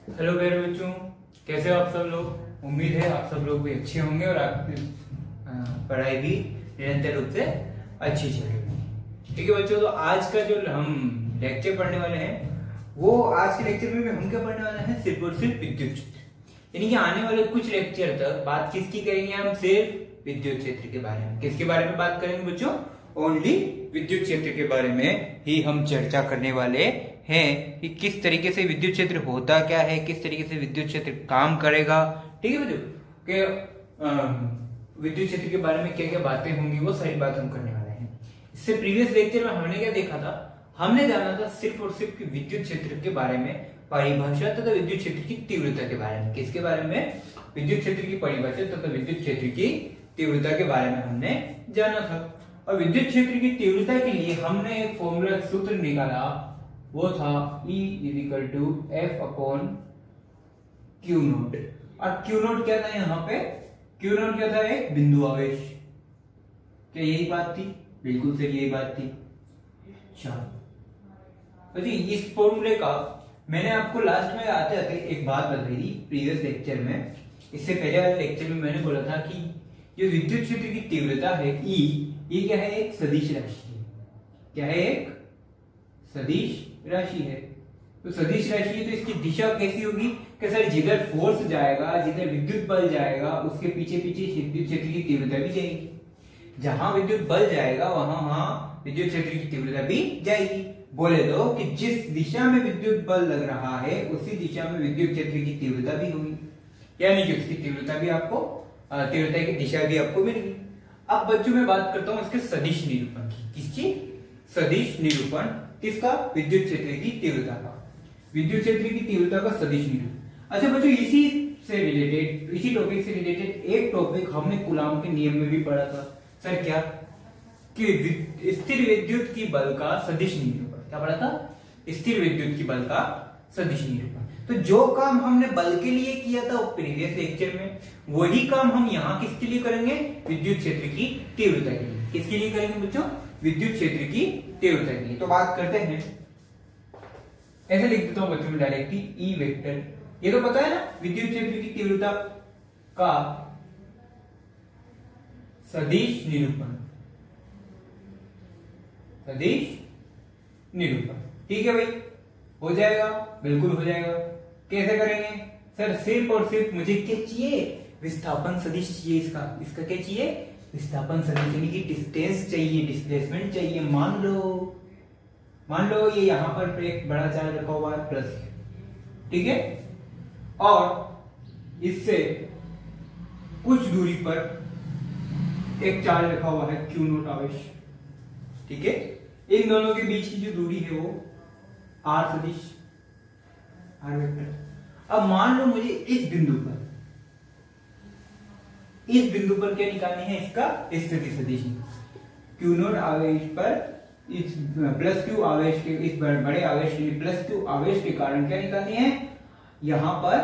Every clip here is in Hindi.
हेलो प्यारे बच्चों, कैसे हो आप सब लोग। उम्मीद है आप सब लोग भी अच्छे होंगे और आपकी पढ़ाई भी निरंतर रूप से अच्छी चल रही है। ठीक है बच्चों, तो आज का जो हम लेक्चर पढ़ने वाले हैं वो आज के लेक्चर में भी हम क्या पढ़ने वाले हैं, सिर्फ और सिर्फ विद्युत क्षेत्र। यानी कि आने वाले कुछ लेक्चर तक बात किसकी करेंगे, हम सिर्फ विद्युत क्षेत्र के बारे में। किसके बारे में बात करेंगे बच्चों, ओनली विद्युत क्षेत्र के बारे में ही हम चर्चा करने वाले हैं कि किस तरीके से विद्युत क्षेत्र होता क्या है, किस तरीके से विद्युत क्षेत्र काम करेगा। ठीक है बच्चों, कि विद्युत क्षेत्र के बारे में क्या क्या बातें होंगी वो सारी बात हम करने वाले हैं। इससे प्रीवियस लेक्चर में हमने क्या देखा था, हमने जाना था सिर्फ और सिर्फ विद्युत क्षेत्र के बारे में परिभाषा तथा विद्युत क्षेत्र की तीव्रता के बारे में। किसके बारे में, विद्युत क्षेत्र की परिभाषा तथा विद्युत क्षेत्र की तीव्रता के बारे में हमने जाना था। और विद्युत क्षेत्र की तीव्रता के लिए हमने एक फॉर्मूला सूत्र निकाला, वो था E = F/Q0। और Q0 क्या था, यहाँ पे Q0 क्या था, एक बिंदु आवेश। क्या यही बात थी? बिल्कुल सही, यही बात थी। तो जी इस फॉर्मूले का मैंने आपको लास्ट में आते आते एक बात बताई थी प्रीवियस लेक्चर में। इससे पहले वाले लेक्चर में मैंने बोला था कि जो विद्युत क्षेत्र की तीव्रता है E, ये क्या है, एक सदिश राशि है। क्या है, एक सदिश राशि है। तो सदिश राशि है तो इसकी दिशा कैसी होगी कि सर जिधर फोर्स जाएगा, जिधर विद्युत बल जाएगा, उसके पीछे पीछे विद्युत क्षेत्र की तीव्रता भी जाएगी। जहां विद्युत बल जाएगा वहां विद्युत क्षेत्र की तीव्रता भी जाएगी। बोले तो कि जिस दिशा में विद्युत बल लग रहा है उसी दिशा में विद्युत क्षेत्र की तीव्रता भी होगी, यानी कि उसकी तीव्रता भी आपको, तीव्रता की दिशा भी आपको मिलेगी। अब बच्चों मैं बात करता हूं इसके सदिश निरूपण की। किसकी? सदिश निरूपण। किसका? विद्युत क्षेत्र की तीव्रता का। विद्युत क्षेत्र की तीव्रता का सदिश निरूपण। अच्छा बच्चों, इसी से रिलेटेड, इसी टॉपिक से रिलेटेड एक टॉपिक हमने कूलॉम के नियम में भी पढ़ा था। सर क्या? कि स्थिर विद्युत की बल का सदिश निरूपण। क्या पढ़ा था? स्थिर विद्युत की बल का सदिश निरूपण। तो जो काम हमने बल के लिए किया था प्रीवियस लेक्चर में, वही काम हम यहाँ किसके लिए करेंगे, विद्युत क्षेत्र की तीव्रता के लिए। किसके लिए करेंगे बच्चों? विद्युत क्षेत्र की तीव्रता के लिए। तो बात करते हैं, ऐसे लिख देता हूं बच्चों में डायरेक्टली E वेक्टर। ये तो पता है ना, विद्युत क्षेत्र की तीव्रता का सदिश निरूपण। सदिश निरूपण, ठीक है भाई, हो जाएगा, बिल्कुल हो जाएगा। कैसे करेंगे सर? सिर्फ और सिर्फ मुझे क्या चाहिए, विस्थापन सदिश चाहिए। इसका क्या चाहिए, विस्थापन सदिश, यानी कि डिस्टेंस चाहिए, डिस्प्लेसमेंट चाहिए। मान लो ये यहां पर एक बड़ा चार्ज रखा हुआ है प्लस, ठीक है, और इससे कुछ दूरी पर एक चार्ज रखा हुआ है Q0 आवेश, ठीक है। इन दोनों के बीच की जो दूरी है वो R सदिश, R वेक्टर। अब मान लो मुझे इस बिंदु पर क्या निकालनी है, इसका स्थिति सदिश। Q0 आवेश पर इस प्लस Q आवेश के, इस बड़े आवेश के लिए प्लस Q आवेश के कारण क्या निकालनी है, यहां पर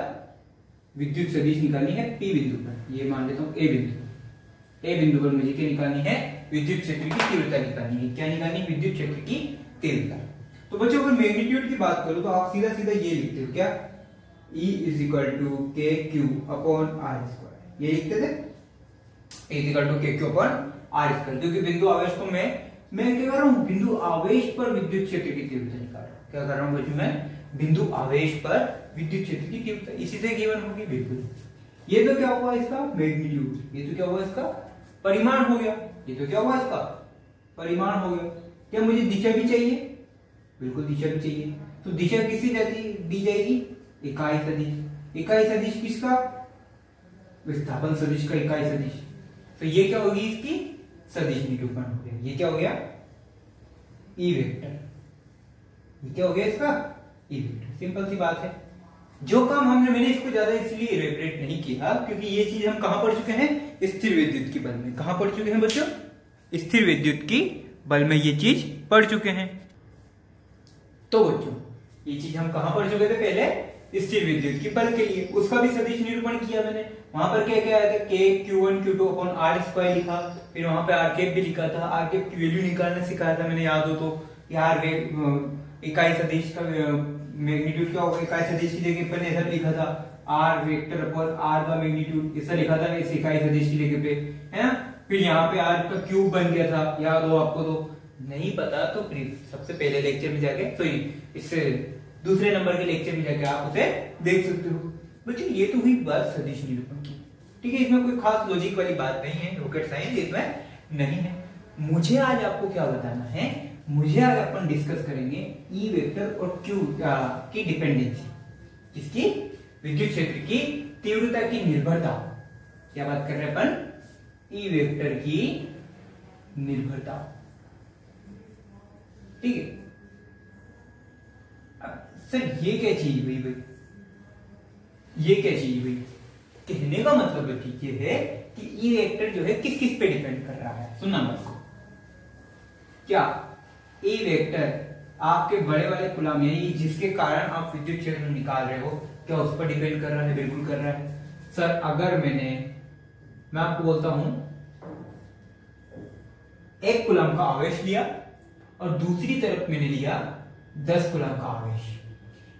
विद्युत सदिश निकालनी है P बिंदु पर। ये मान लेता हूं A बिंदु पर मुझे क्या निकालनी है, विद्युत क्षेत्र की तीव्रता निकालनी है। क्या निकालनी है? विद्युत क्षेत्र की तीव्रता। तो बच्चों अगर मैग्नीट्यूड की बात करूं तो आप सीधा सीधा ये लिखते हो, क्या, E = KQ/R²। ये लिखते थे, E = KQ/R², क्योंकि बिंदु आवेश को मैं क्या कर रहा हूं, बिंदु आवेश पर विद्युत क्षेत्र की तीव्रता निकाल रहा हूं। क्या कर रहा हूं बच्चों, मैं बिंदु आवेश पर विद्युत क्षेत्र की तीव्रता, इसी से गिवन होगी बिल्कुल। ये तो क्या हुआ इसका मैग्नीट्यूड, ये तो क्या हुआ इसका परिमाण हो गया, ये तो क्या हुआ इसका परिमाण हो गया। क्या मुझे दिशा भी चाहिए? बिल्कुल दिशा भी चाहिए। तो दिशा किससे दी जाएगी, इकाई सदिश। इकाई सदिश किसका? विस्थापन सदिश का इकाई सदिश। तो ये क्या होगी, इसकी सदिश निरूपण हो गया। ये क्या हो गया, E वेक्टर। ये क्या हो गया इसका E वेक्टर। सिंपल सी बात है। जो काम मैंने इसको ज्यादा इसलिए रिपीट नहीं किया क्योंकि ये चीज हम कहां पढ़ चुके हैं, स्थिर विद्युत की बल में। कहां पढ़ चुके हैं बच्चों? स्थिर विद्युत की बल में ये चीज पढ़ चुके हैं। तो बच्चों ये चीज हम कहां पढ़ चुके थे पहले, स्थिर विद्युत की बल के लिए। उसका भी सदिश निरूपण किया मैंने। वहां पर क्या क्या आया था, KQ1Q2/R² लिखा, फिर वहां पे R कैप भी लिखा था। R कैप की वैल्यू निकालना सिखाया था मैंने, याद हो तो। इकाई सदिश का मैग्नीट्यूड क्या होगा, इकाई सदिश की जगह पर ऐसा लिखा था आर वेक्टर अपॉन आर का मैग्नीट्यूड, ऐसा लिखा था इस इकाई सदिश की जगह पे, है ना। फिर यहाँ पे आर का क्यूब बन गया था, याद हो आपको, तो नहीं पता तो सबसे पहले लेक्चर में जाके, तो इससे दूसरे नंबर के लेक्चर में जाके आप उसे देख सकते हो। बच्चों ये तो हुई बात सदिश निरूपण की, ठीक है। इसमें कोई खास लॉजिक वाली बात नहीं है, रॉकेट साइंस इसमें नहीं है। मुझे आज आपको क्या बताना है, मुझे आज अपन डिस्कस करेंगे ई वेक्टर और क्यू की डिपेंडेंसी, किसकी, विद्युत क्षेत्र की तीव्रता की निर्भरता। क्या बात कर रहे हैं अपन, ई वेक्टर की निर्भरता, ठीक है। सर ये क्या चीज हुई भाई, ये क्या चीज हुई, कहने का मतलब ठीक है कि ई वेक्टर जो है किस किस पे डिपेंड कर रहा है। सुनना मत को, क्या ई वेक्टर आपके बड़े वाले कूलम यानी जिसके कारण आप विद्युत क्षेत्र निकाल रहे हो, क्या उस पर डिपेंड कर रहा है, बिल्कुल कर रहा है। सर अगर मैं आपको बोलता हूं एक कूलम का आवेश लिया और दूसरी तरफ मैंने लिया 10 कूलम का आवेश,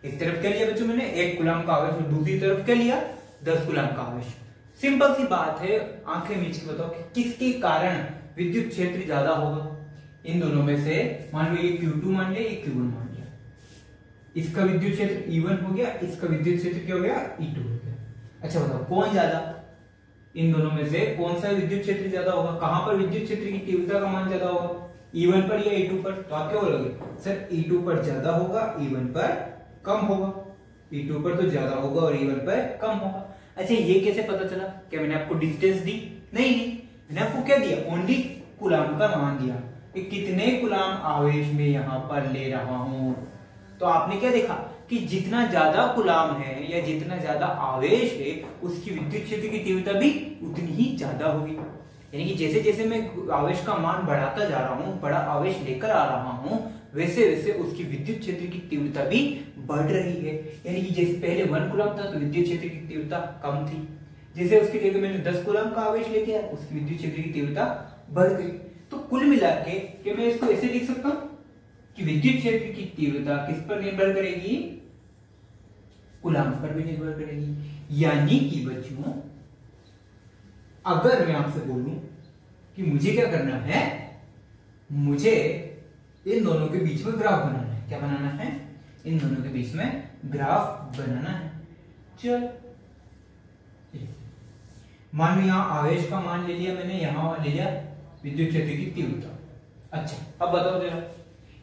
एक तरफ क्या लिया बच्चों मैंने, एक कूलम का आवेश, और दूसरी तरफ क्या लिया, 10 कूलम का आवेश। सिंपल सी बात है, आंखें मीच के बताओ कि किसके कारण विद्युत क्षेत्र ज्यादा होगा। इन दोनों में से मान लो ये Q2 मान लिया, ये Q1 मान लिया, इसका विद्युत क्षेत्र E1 हो गया, इसका विद्युत क्षेत्र क्या हो गया, E2 हो गया। अच्छा बताओ कौन ज्यादा, इन दोनों में से कौन सा विद्युत क्षेत्र ज्यादा होगा, कहां पर विद्युत क्षेत्र की तीव्रता का मान ज्यादा होगा, E1 पर या E2 पर। तो आप क्या बोलोगे, सर E2 पर ज्यादा होगा, E1 पर कम होगा। E2 पर तो ज्यादा होगा और E1 पर कम होगा। अच्छा ये कैसे पता चला, क्या मैंने आपको डिस्टेंस दी, नहीं, मैंने आपको क्या दिया, ओनली कूलम का मान दिया कि कितने कूलम आवेश में यहां पर ले रहा हूं। तो आपने क्या देखा कि जितना ज्यादा कूलम है या जितना ज्यादा आवेश है उसकी विद्युत क्षेत्र की तीव्रता भी उतनी ही ज्यादा होगी। यानी कि जैसे जैसे मैं आवेश का मान बढ़ाता जा रहा हूं, बड़ा आवेश लेकर आ रहा हूं, वैसे वैसे उसकी विद्युत क्षेत्र की तीव्रता भी बढ़ रही है। यानी कि जैसे पहले 1 कूलम था तो विद्युत क्षेत्र की तीव्रता कम थी, जैसे उसकी जगह मैंने 10 कूलम का आवेश लेके आया उसकी विद्युत क्षेत्र की तीव्रता बढ़ गई। तो कुल मिला के मैं इसको ऐसे लिख सकता हूं कि विद्युत क्षेत्र की तीव्रता किस पर निर्भर करेगी, कूलम पर भी निर्भर करेगी। यानी कि बच्चों अगर मैं आपसे बोलूं कि मुझे क्या करना है, मुझे इन दोनों के बीच में ग्राफ बनाना है। क्या बनाना है, इन दोनों के बीच में ग्राफ बनाना है। चल मान लो यहां आवेश का मान ले लिया मैंने, यहां ले लिया विद्युत क्षेत्र की तीव्रता। अच्छा अब बताओ जरा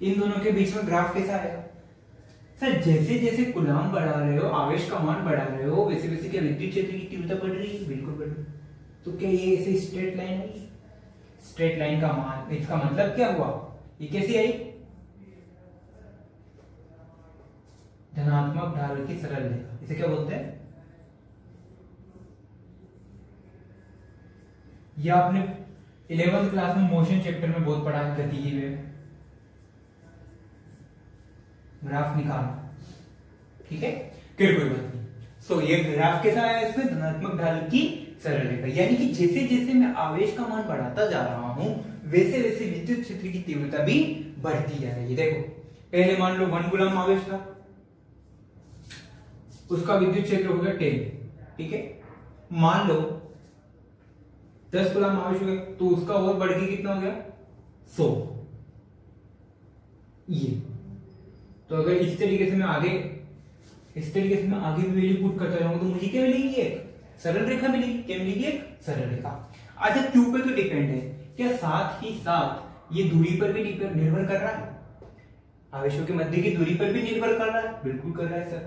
इन दोनों के बीच में ग्राफ कैसा आएगा। सर जैसे जैसे कूलम बढ़ा रहे हो, आवेश का मान बढ़ा रहे हो, वैसे वैसे क्या विद्युत क्षेत्र की तीव्रता बढ़ रही है, बिल्कुल बढ़ रही है। तो क्या ये ऐसे स्ट्रेट लाइन है, स्ट्रेट लाइन का मान, इसका मतलब क्या हुआ, ये कैसी आई, धनात्मक ढाल की सरल रेखा। इसे क्या बोलते हैं, यह आपने 11th क्लास में मोशन चैप्टर में बहुत पढ़ा है, गतिकी में ग्राफ निकालना, ठीक है। फिर कोई बात नहीं। सो ये ग्राफ कैसा आया, इसमें धनात्मक ढाल की सरल रेखा। यानी कि जैसे जैसे मैं आवेश का मान बढ़ाता जा रहा हूं वैसे वैसे विद्युत क्षेत्र की तीव्रता भी बढ़ती जा रही है। देखो पहले मान लो 1 कूलम आवेश था, उसका विद्युत क्षेत्र हो गया 10, ठीक है। मान लो 10 कूलम आवेश हो गया तो उसका और बढ़ के कितना हो गया 100। ये तो अगर इस तरीके से मैं आगे भी वैल्यू पुट करता रहूंगा तो मुझे क्या मिलेगी, एक सरल रेखा मिलेगी। क्या मिलेगी, एक सरल रेखा। अच्छा क्यू पे तो डिपेंड है, क्या साथ ही साथ ये दूरी पर भी निर्भर कर रहा है, आवेशों के मध्य की दूरी पर भी निर्भर कर रहा है, बिल्कुल कर रहा है सर।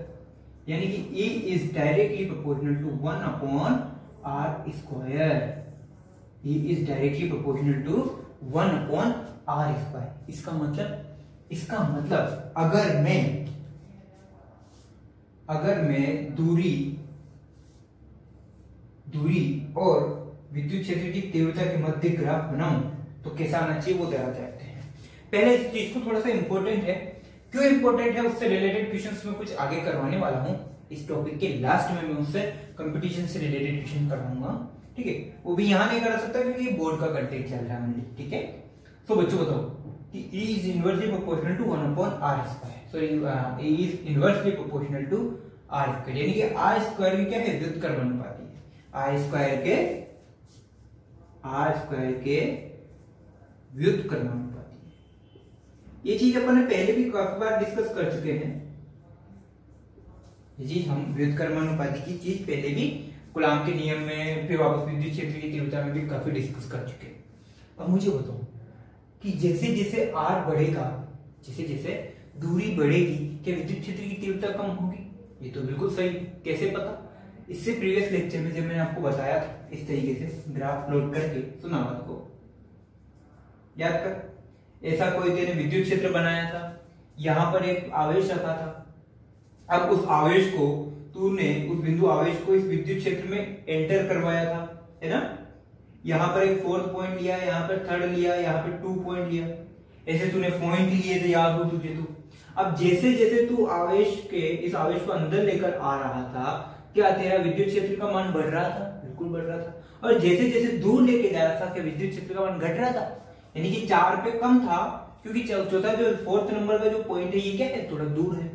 यानी कि E is directly proportional to 1/r²। E is directly proportional to 1/r²। इसका मतलब अगर मैं दूरी और विद्युत क्षेत्र की तीव्रता के मध्य ग्राफ बनाऊं तो कैसा आना चाहिए वो देखा जाते हैं। पहले इस चीज को थोड़ा सा इंपॉर्टेंट है, क्यों इंपॉर्टेंट है उससे रिलेटेड क्वेश्चंस में कुछ आगे करवाने वाला हूं। इस टॉपिक के लास्ट में मैं उससे कंपटीशन से रिलेटेड क्वेश्चन करवाऊंगा, ठीक है। वो भी यहां नहीं करा सकता क्योंकि बोर्ड का कंटेंट चल रहा है, ठीक है। तो बच्चों बताओ कि E is inversely proportional to 1/r²। Sorry A is inversely proportional to R square, यानी कि आर स्क्वायर की क्या है व्युत्क्रमानुपाती है, आर स्क्वायर के व्युत्क्रमानुपाती है। ये चीज अपन ने पहले भी काफी बार डिस्कस कर चुके हैं, ये चीज हम व्युत्क्रमानुपाती की चीज पहले भी कूलाम के नियम में, फिर वापस विद्युत क्षेत्र की तीव्रता में भी काफी डिस्कस कर चुके हैं। अब मुझे बताओ कि जैसे जैसे आर बढ़ेगा, जैसे जैसे दूरी बढ़ेगी, क्या विद्युत क्षेत्र की तीव्रता कम होगी? ये तो बिल्कुल सही। कैसे पता? इससे प्रीवियस लेक्चर में जब मैंने आपको बताया था इस तरीके से ग्राफ प्लॉट करके, सुना बात को याद कर। ऐसा कोई तेने विद्युत क्षेत्र बनाया था, यहां पर एक आवेश रखा था। अब उस आवेश को तूने, उस बिंदु आवेश को इस विद्युत क्षेत्र में एंटर करवाया था, है ना। यहां पर एक 4th पॉइंट लिया, यहां पर 3rd लिया, यहां पर 2 पॉइंट लिया, ऐसे तूने पॉइंट लिए थे, याद हो तुझे तो। अब जैसे जैसे तू इस आवेश को अंदर लेकर आ रहा था, क्या तेरा विद्युत क्षेत्र का मान बढ़ रहा था? बिल्कुल बढ़ रहा था। और जैसे जैसे दूर लेके जा रहा था, क्या विद्युत क्षेत्र का मान घट रहा था? यानी कि 4 पे कम था, क्योंकि चौथा जो 4th नंबर का जो पॉइंट है, ये क्या है, थोड़ा दूर है।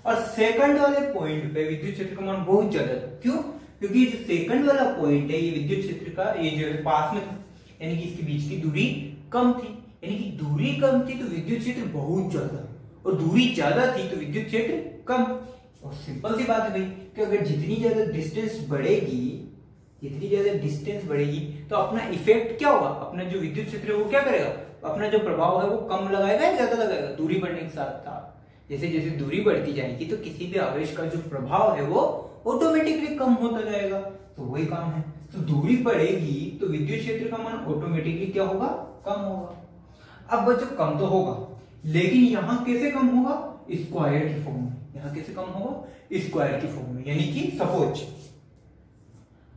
और सेकंड वाले पॉइंट पे विद्युत क्षेत्र का मान बहुत ज्यादा था। क्यों? क्योंकि जो सेकंड वाला पॉइंट है, ये विद्युत क्षेत्र का ये जो है पास में था, यानी कि इसके बीच की दूरी कम थी, यानी कि दूरी कम थी तो विद्युत क्षेत्र बहुत ज्यादा, और दूरी ज्यादा थी तो विद्युत क्षेत्र कम। और सिंपल सी बात है भाई कि अगर जितनी ज्यादा डिस्टेंस बढ़ेगी तो अपना इफेक्ट क्या होगा, अपना जो विद्युत क्षेत्र है वो क्या करेगा, अपना जो प्रभाव है वो कम लगाएगा या ज्यादा लगाएगा? दूरी बढ़ने के साथ साथ जैसे जैसे दूरी बढ़ती जाएगी तो किसी भी आवेश का जो प्रभाव है वो ऑटोमेटिकली कम होता जाएगा। तो वही काम है, तो दूरी बढ़ेगी तो विद्युत क्षेत्र का मान ऑटोमेटिकली क्या होगा, कम होगा। अब बच्चों कम तो होगा, लेकिन यहां कैसे कम होगा, स्क्वायर की फॉर्म में। यहां कैसे कम होगा, स्क्वायर की फॉर्म में। यानी कि सपोज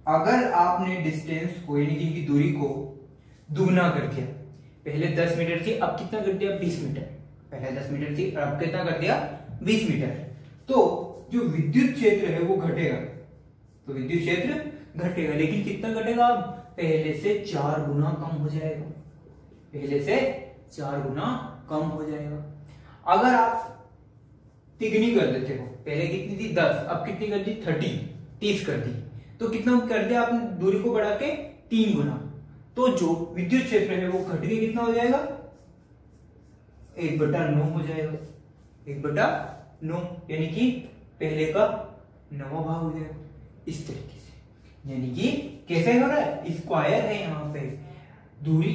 अगर आपने डिस्टेंस को, यानी कि इनकी दूरी को दुगना कर दिया, पहले 10 मीटर थी, अब कितना कर दिया, 20 मीटर। पहले 10 मीटर थी और अब कितना कर दिया, 20 मीटर। तो जो विद्युत क्षेत्र है वो घटेगा, तो विद्युत क्षेत्र घटेगा, लेकिन कितना घटेगा, पहले से 4 गुना कम हो जाएगा, पहले से 4 गुना कम हो जाएगा। अगर आप तिगुनी कर देते हो, पहले कितनी थी 10, अब कितनी कर दी 30 कर दी, तो कितना कर दिया आपने, दूरी को बढ़ा के 3 गुना, तो जो विद्युत क्षेत्र है वो घट के कितना हो जाएगा, 1/9 हो जाएगा, 1/9, यानी कि पहले का 9वां भाग हो जाएगा। इस तरीके से, यानी कि कैसे हो रहा है, स्क्वायर है यहां पे, दूरी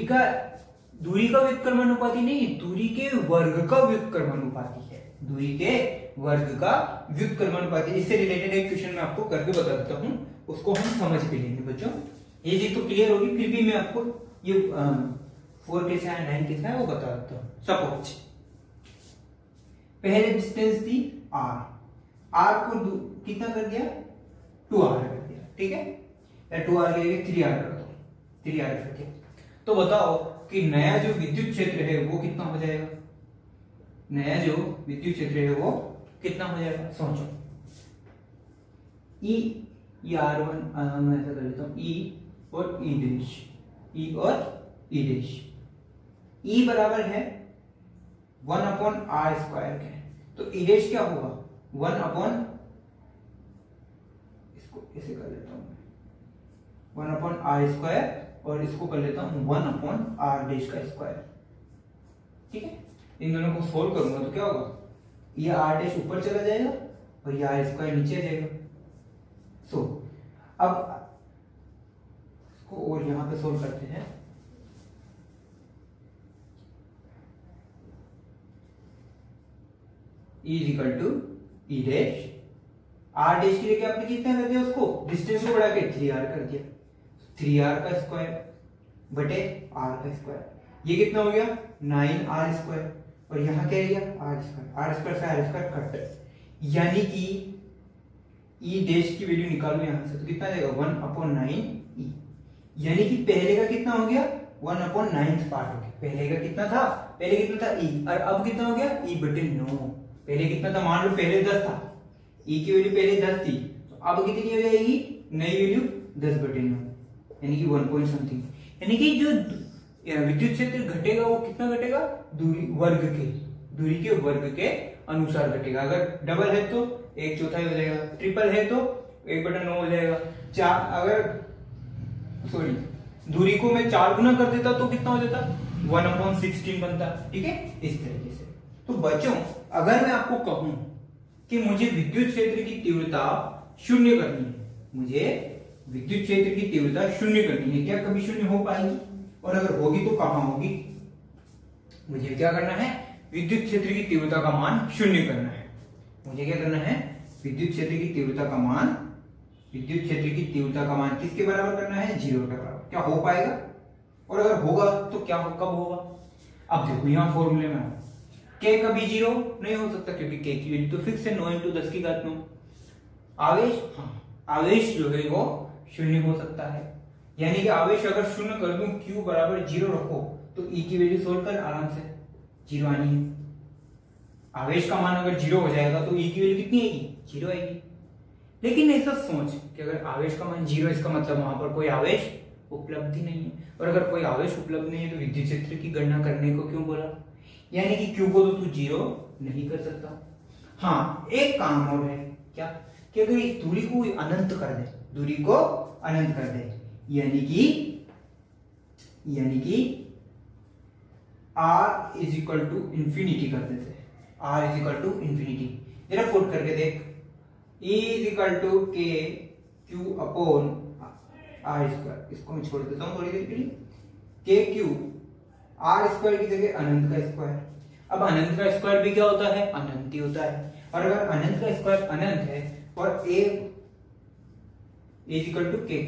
का व्युत्क्रमानुपाती नहीं, दूरी के वर्ग का व्युत्क्रमानुपाती है, दूरी के वर्ग का व्युत्क्रमानुपाती। इससे रिलेटेड एक क्वेश्चन मैं आपको करके बता देता हूं, उसको हम समझ भी लेंगे बच्चों। ये चीज तो क्लियर होगी, फिर भी मैं आपको ये 4 कैसे है 9 कैसे है वो बता देता हूं। सपोज पहले डिस्टेंस थी आर को कितना कर दिया, 2r कर दिया, ठीक है, या 2r के लिए 3r कर दो, 3r कर दिया। तो बताओ कि नया जो विद्युत क्षेत्र है वो कितना हो जाएगा, नया जो विद्युत क्षेत्र है वो कितना हो जाएगा, सोचो। R1 मैं ऐसा कर लेता हूं, E और E डैश, E और E डैश, E बराबर है 1/r² के, तो E डैश क्या होगा, 1/, इसको ऐसे कर लेता हूं 1/r², और इसको कर लेता हूं 1/r डैश का स्क्वायर, ठीक है। इन दोनों को सोल्व करूंगा तो क्या होगा, ये r डैश ऊपर चला जाएगा और ये r² नीचे आ जाएगा। सो अब इसको और यहां पे सोल्व करते हैं, E = E dash, r dash के लिए क्या आपने कितना कर दिया, उसको डिस्टेंस को बढ़ा के 3r कर दिया, 3r का स्क्वायर बटे r का स्क्वायर, ये कितना हो गया 9r², और यहां क्या रह गया r² से r² कट, यानी कि E डैश की वैल्यू निकालो यहां से, तो कितना जाएगा 1/9e, यानी कि पहले का कितना हो गया 1/9th पार्ट हो गया। पहले का कितना था, पहले कितना था E, और अब कितना हो गया E/9। पहले कितना था, मान लो पहले 10 था, E की वैल्यू पहले 10 थी, तो अब कितनी हो जाएगी, नई वैल्यू 10/9, यानी कि 1 पॉइंट समथिंग। यानी कि जो विद्युत क्षेत्र घटेगा वो कितना घटेगा, दूरी वर्ग के, दूरी के वर्ग के अनुसार घटेगा। अगर डबल है तो 1/4 हो जाएगा, ट्रिपल है तो 1/9 हो जाएगा। दूरी को मैं 4 गुना कर देता तो कितना हो जाता, 1/16 बनता। ठीक है, इस तरीके से। तो बच्चों अगर मैं आपको कहूं कि मुझे विद्युत क्षेत्र की तीव्रता 0 करनी है, मुझे विद्युत क्षेत्र की तीव्रता 0 करनी है, क्या कभी 0 हो पाएगी? और अगर होगी तो कहां होगी? मुझे क्या करना है, विद्युत क्षेत्र की तीव्रता का मान 0 करना है। मुझे क्या करना है, विद्युत क्षेत्र की तीव्रता का मान, विद्युत क्षेत्र की तीव्रता का मान किसके बराबर करना है, 0 के बराबर। क्या हो पाएगा? और अगर होगा तो क्या कब होगा? अब देखो यहां फॉर्मूले में k कभी 0 नहीं हो सकता, क्योंकि k की वैल्यू तो फिक्स है 9 × 10⁹। आवेश, हाँ आवेश जो है वो 0 हो सकता है, यानी कि आवेश अगर 0 कर दूं, q बराबर 0 रखो तो e की वैल्यू सोल्व कर आराम से 0 आनी है। आवेश का मान अगर 0 हो जाएगा तो e की वैल्यू कितनी आएगी, 0 आएगी। लेकिन ऐसा सोच कि अगर आवेश का मान 0, इसका मतलब वहां पर कोई आवेश उपलब्ध ही नहीं है, और अगर कोई आवेश उपलब्ध नहीं है तो विद्युत क्षेत्र की गणना करने को क्यों बोला? यानी कि q को तो तू 0 नहीं कर सकता। हाँ एक काम और है, क्या कि अगर इस दूरी को अनंत कर दे, दूरी को अनंत कर दे, यानी कि r ∞ कर देते हैं, r ∞। जरा पुट करके देख, E = k q/r²। इसको मैं छोड़ देता हूं थोड़ी देर के लिए। kq r² की जगह अनंत का स्क्वायर। अब अनंत का स्क्वायर भी क्या होता है, अनंत ही होता है। और अगर अनंत का स्क्वायर अनंत है और a =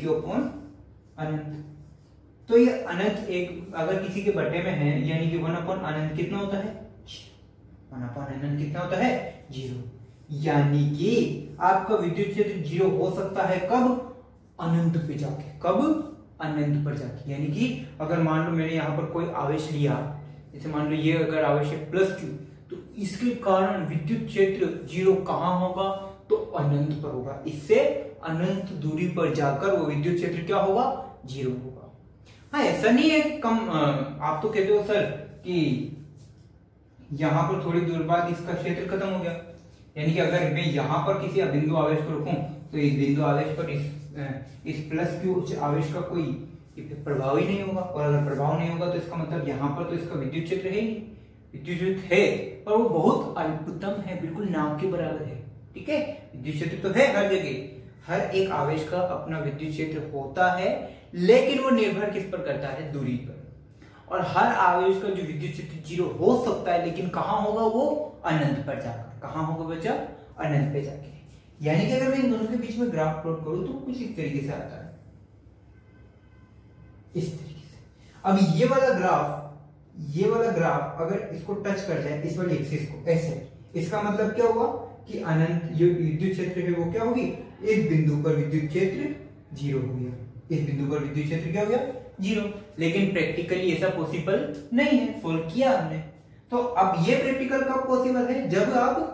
kq/अनंत, तो ये अनंत एक अगर किसी के बटे में है, यानी कि 1/अनंत कितना होता है, 1/अनंत कितना होता है, 0। यानी कि आपका विद्युत क्षेत्र 0 हो सकता है कब, अनंत पे जाके। कब, अनंत पर जाके। यानी कि अगर मान लो मैंने यहाँ पर कोई आवेश लिया, जैसे मान लो ये अगर आवेश है +q, तो इसके कारण विद्युत क्षेत्र 0 कहां होगा, तो अनंत पर होगा। इससे अनंत दूरी पर जाकर वो विद्युत क्षेत्र क्या होगा, 0 होगा। हाँ ऐसा नहीं है कि कम, आप तो कहते हो सर कि यहां पर थोड़ी दूर बाद इसका क्षेत्र खत्म हो गया, यानी कि अगर मैं यहां पर किसी बिंदु आवेश को रखूं तो इस बिंदु आवेश पर इस +q आवेश का कोई प्रभाव ही नहीं होगा। और अगर प्रभाव नहीं होगा तो इसका मतलब यहाँ पर तो इसका विद्युत क्षेत्र है ही नहीं। विद्युत क्षेत्र है पर वो बहुत अल्पतम है, बिल्कुल नाम के बराबर है। ठीक है, विद्युत क्षेत्र तो है हर जगह, हर एक आवेश का अपना विद्युत क्षेत्र होता है, लेकिन वो निर्भर किस पर करता है, दूरी पर। और हर आवेश का जो विद्युत क्षेत्र 0 हो सकता है, लेकिन कहां होगा, वो अनंत पर जाकर। कहां होगा बच्चा, अनंत पे जाके। यानी कि अगर मैं इन दोनों के बीच में ग्राफ प्लॉट करूं तो कुछ इस तरीके से आता है, इस तरीके से। अब ये वाला ग्राफ अगर इसको टच कर जाए, इस वाली एक्सिस को ऐसे, इसका मतलब क्या हुआ कि अनंत जो विद्युत क्षेत्र है वो क्या होगी, इस बिंदु पर विद्युत क्षेत्र 0 हो गया। इस बिंदु पर विद्युत क्षेत्र क्या हो गया, 0। लेकिन प्रैक्टिकली ऐसा पॉसिबल नहीं है, सोल्व किया हमने। तो अब ये प्रैक्टिकल कब पॉसिबल है, जब आप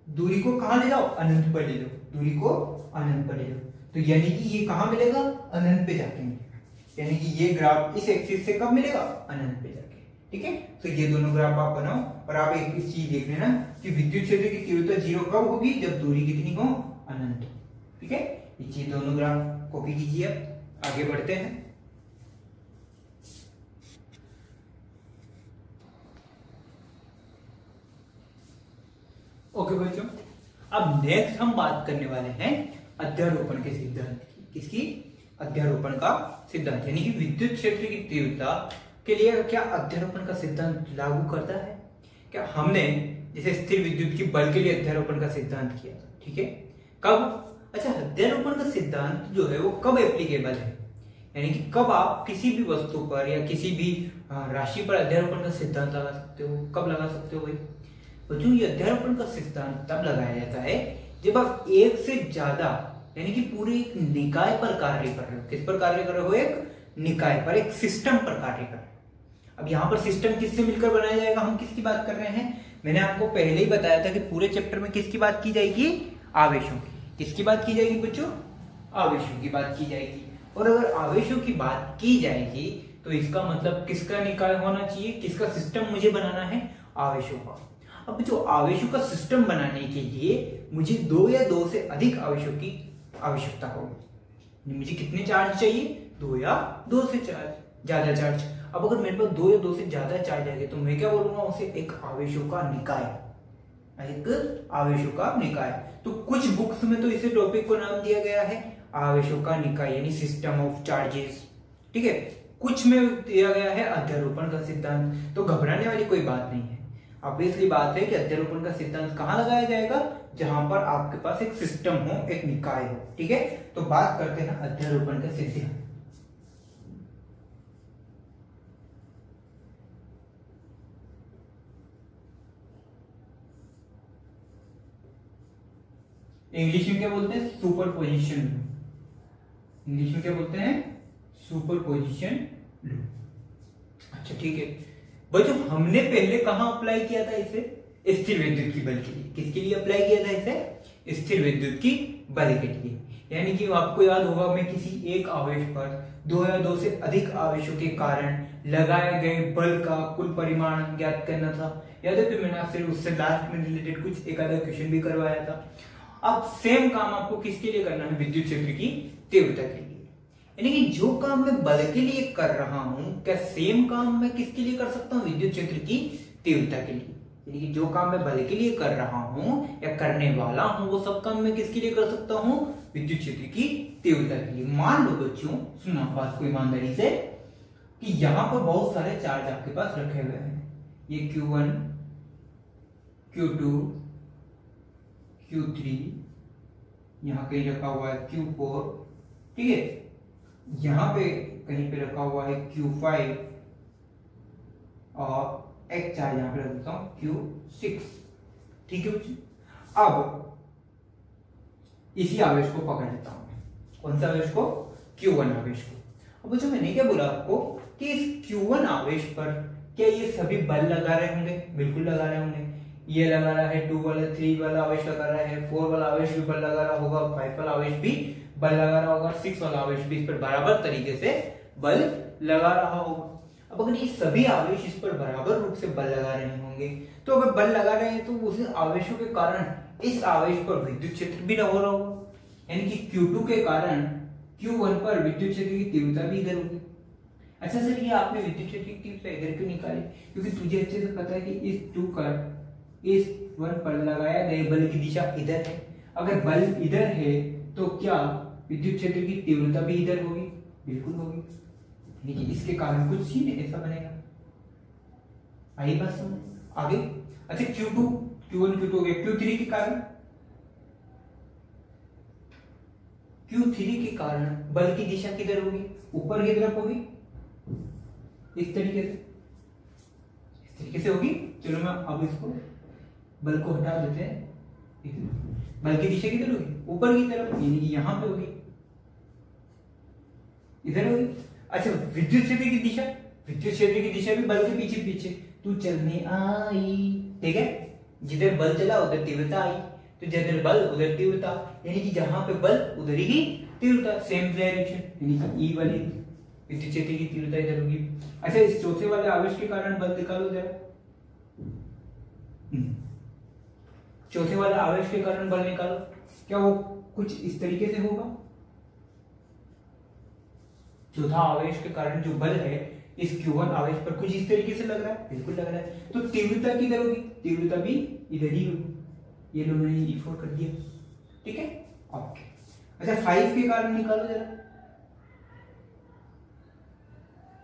दूरी को कहां ले जाओ, अनंत पर ले जाओ, दूरी को अनंत पर ले जाओ। तो यानी कि ये कहां मिलेगा, अनंत पे जाके मिलेगा। यानी कि ये ग्राफ इस एक्सिस से कब मिलेगा, अनंत पे जाके। ठीक है, तो ये दोनों ग्राफ आप बनाओ और आप एक चीज देख लेना कि विद्युत क्षेत्र की तीव्रता 0 कब होगी, जब दूरी कितनी हो, अनंत। ठीक है, ये दोनों ग्राफ कॉपी कीजिए। आगे बढ़ते हैं। ओके बच्चों, अब नेक्स्ट हम बात करने वाले हैं अध्यारोपण के सिद्धांत की। किसकी, अध्यारोपण का सिद्धांत। यानी कि विद्युत क्षेत्र की तीव्रता के लिए क्या अध्यारोपण का सिद्धांत लागू करता है क्या? हमने जैसे स्थिर विद्युत की बल के लिए अध्यारोपण का सिद्धांत किया था। ठीक है, कब, अच्छा अध्यारोपण का सिद्धांत जो है वो कब एप्लीकेबल है, यानी कि कब आप किसी भी वस्तु पर या किसी भी राशि पर अध्यारोपण का सिद्धांत लगा सकते हो, कब लगा सकते हो भाई? बच्चों ये अध्यारोपण का सिद्धांत तब लगाया जाता है जब आप एक से ज्यादा यानी कि पूरे एक निकाय पर कार्य कर रहे हो। किस पर कार्य कर रहे हो, एक निकाय पर, एक सिस्टम पर कार्य कर रहे हो। अब यहाँ पर सिस्टम किससे मिलकर बनाया जाएगा, हम किसकी बात कर रहे हैं? मैंने आपको पहले ही बताया था कि पूरे चैप्टर में किसकी बात की जाएगी, आवेशों की। किसकी बात की जाएगी बच्चों, आवेशों की बात की जाएगी। और अगर आवेशों की बात की जाएगी तो इसका मतलब किसका निकाय होना चाहिए, किसका सिस्टम मुझे बनाना है, आवेशों का। अब जो आवेशों का सिस्टम बनाने के लिए मुझे 2 या 2 से अधिक आवेशों की आवश्यकता होगी। मुझे कितने चार्ज चाहिए? 2 या 2 से ज्यादा चार्ज। अब अगर मेरे पास 2 या 2 से ज्यादा चार्ज आ गए तो मैं क्या बोलूंगा? उसे एक आवेशों का निकाय, एक आवेशों का निकाय। तो कुछ बुक्स में तो इसे टॉपिक को नाम दिया गया है आवेशों का निकाय, यानी सिस्टम ऑफ चार्जेस। ठीक है, कुछ में दिया गया है अध्यारोपण का सिद्धांत। तो घबराने वाली कोई बात नहीं है। ऑब्वियसली बात है कि अध्यारोपण का सिद्धांत कहां लगाया जाएगा? जहां पर आपके पास एक सिस्टम हो, एक निकाय हो। ठीक है, तो बात करते हैं अध्यारोपण का सिद्धांत। इंग्लिश में क्या बोलते हैं? सुपरपोजिशन। इंग्लिश में क्या बोलते हैं? Superposition law. अच्छा ठीक है भाई, जो हमने पहले कहां अप्लाई किया था इसे? स्थिर विद्युत की बल के लिए। किसके लिए अप्लाई किया था इसे? स्थिर विद्युत की बल के लिए। यानी कि आपको याद होगा, मैं किसी एक आवेश पर 2 या 2 से अधिक आवेशों के कारण लगाए गए बल का कुल परिमाण ज्ञात करना था। याद है? फिर मैंने आपसे उससे लास्ट में रिलेटेड कुछ एक आधा क्वेश्चन भी करवाया था। अब सेम काम आपको किसके लिए करना है? विद्युत क्षेत्र की तीव्रता के लिए। यानी कि जो काम मैं बल के लिए कर रहा हूं, क्या सेम काम मैं किसके लिए कर सकता हूं? विद्युत क्षेत्र की तीव्रता के लिए। यानी कि जो काम मैं बल के लिए कर रहा हूं या करने वाला हूं, वो सब काम मैं किसके लिए कर सकता हूं? विद्युत क्षेत्र की तीव्रता के लिए। मान लो बच्चों, सुना बात को ईमानदारी से, कि यहां पर बहुत सारे चार्ज आपके पास रखे हुए हैं। ये Q1, Q2, Q3, यहां कहीं रखा हुआ है Q4, ठीक है, यहां पे कहीं पे रखा हुआ है Q5 और एक चार्ज यहां पे रख देता हूं Q6। ठीक है बच्चों, अब इसी आवेश को पकड़ लेता हूं। कौन सा आवेश को? Q1 आवेश को। अब बच्चों मैंने क्या बोला आपको कि इस Q1 आवेश पर क्या ये सभी बल लगा रहे होंगे? बिल्कुल लगा रहे होंगे। ये लगा रहा है 2 वाला, 3 वाला आवेश लगा रहा है, 4 वाला आवेश भी बल लगा रहा होगा, 5 वाला आवेश भी बल लगा रहा होगा, 6 वाला आवेश भी इस पर बराबर तरीके से बल लगा रहा होगा। अब अगर ये सभी आवेश इस पर बराबर रूप से बल लगा रहे होंगे, तो अगर बल लगा रहे हैं तो उस आवेशों के कारण इस आवेश पर विद्युत क्षेत्र भी न हो रहा होगा। यानी कि Q2 के कारण Q1 पर विद्युत क्षेत्र की तीव्रता भी इधर होगी। अच्छा सर, ये आपने विद्युत क्षेत्र की तीव्रता इधर क्यों निकाली? क्योंकि तुझे अच्छे से पता है कि इस 2 का इस 1 पर लगाया गया बल की दिशा इधर है। अगर बल इधर है तो क्या विद्युत क्षेत्र की तीव्रता भी इधर होगी? बिल्कुल होगी। यानी कि इसके कारण कुछ सीन ऐसा बनेगा। आई बात समझ? आगे अच्छा, Q2, Q1, Q2 हो गया। Q3 के कारण, Q3 के कारण बल की दिशा किधर होगी? ऊपर की तरफ होगी, इस तरीके से होगी। चलो मैं अब इसको बल को हटा देते हैं। बल की दिशा किधर होगी? ऊपर की तरफ, यानी कि यहां पे होगी, इधर होगी। अच्छा, विद्युत क्षेत्र की दिशा, विद्युत क्षेत्र की दिशा भी बल के पीछे पीछे तू चलने आई। ठीक है, जिधर बल चला उधर तीव्रता आई, तो जिधर बल उधर तीव्रता, यानी कि जहां पे बल उधर ही तीव्रता। सेम डायरेक्शन, यानी कि ई वाली विद्युत क्षेत्र की तीव्रता इधर होगी। अच्छा, इस चौथे वाले आवेश के कारण बल निकालो जरा। चौथे वाले आवेश के कारण बल निकालो, क्या वो कुछ इस तरीके से होगा? चौथा आवेश के कारण जो बल है इस Q1 आवेश पर कुछ इस तरीके से लग रहा है। बिल्कुल लग रहा है। तो तीव्रता किधर होगी? तीव्रता भी इधर ही होगी। ये लो, मैंने E4 कर दिया। ठीक है, ओके। अच्छा, 5 के कारण निकालो जरा।